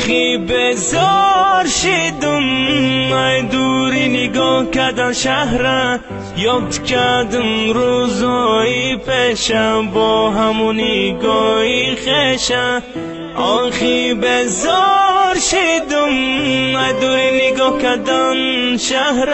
آخی بزار شدم ای دوری نگاه کردن شهر یاد کردم روزایی پیشم با همون نگاهی خشم آخی بزار شدم ای دوری نگاه کردن شهر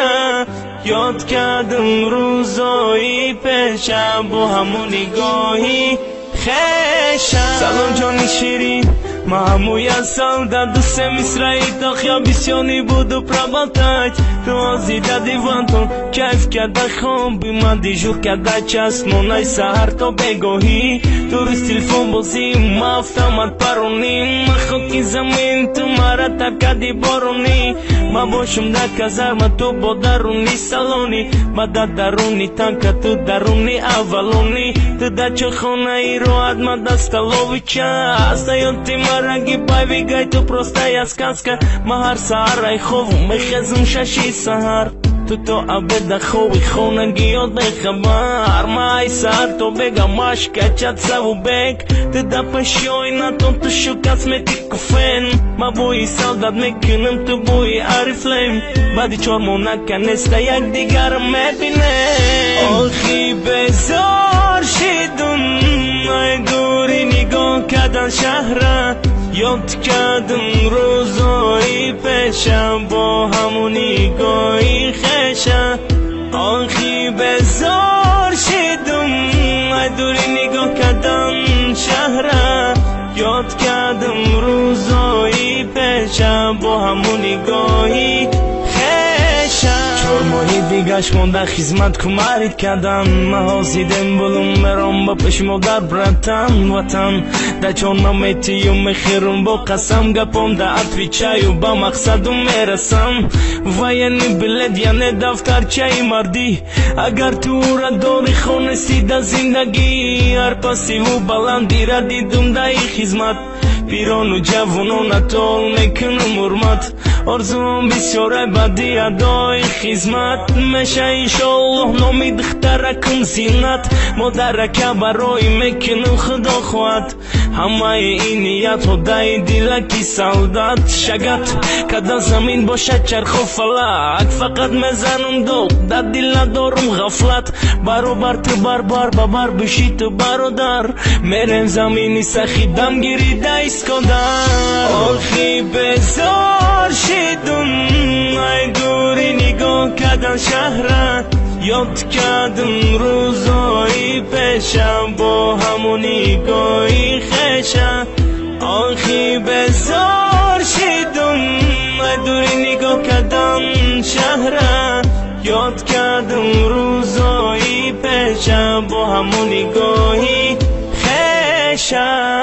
یاد کردم روزایی پیشم با همون نگاهی خشم سلام جانی شیرین Mamu ja sam da se mi srajit Ach ja visioni budu prabaltać Rozi da divanton Kajf kada khombi Ma di žur kada čas Monaj sahar to begohi Turist telefon bozi Ma автомат paroni Ma khoki zamin Tumara tapka di boroni Ma boshum da kazar Ma tu bo daruni saloni Ma da daruni tanka Tu daruni avaloni Tu da čohona i road Ma da stalovića Остаёт ти Мараги байвигай ту простая сказка Махар саарай хову мехезм шаши сахар Tu to abeda khovi khonaги od khabar Mai sar to bega mashka chat savu bek Te da pashoi na ton tu shukas me tikufen Ma boi saldat me künüm tu boi ariflem Badi chormona kanesta yak digar me bine Olhi bezor shidum Ay duri nigon kadan shahra یاد کردم روزایی پیشم با همون نگاهی خشم آخی بزار شدم دوری نگاه کردم شهر یاد کردم روزایی پیشم با همون نگاهی ماهی دیگش مونده خدمت کمارید کردم محاسیدم بلوم برام با پشمو در براتن وطن دا چون ممیتی و مخیرم با قسم گپم دا اتویچای و با مقصدم میرسم و یعنی بلد یعنی دفتر چای مردی اگر تو را داری خونستی دا زندگی هر پسی و بلندی را دیدم دای خدمت پیران و جوانان اتول میکنم حرمت آرزوم بسیار بدی ادای خدمت میشه انشالله نامی دخترکم زینت مادرک برای میکنم خدا خواهد همه این نیت خدای دلکی سعادت شگت کدا زمین باشه چرخ و فلک فقط میزنم دل در دل ندارم غفلت برابر تو بربر ببر بشی تو برادر میرم زمینی سخی دم گیری دایست کدر آخی بزار شدم ای دوری نگاه کردن شهر یاد کردم روزایی پیشم با همون نگاهی خشم آخی بزار شدم ای دوری نگاه کردم شهر یاد کردم روزایی پیشم با همون نگاهی خشم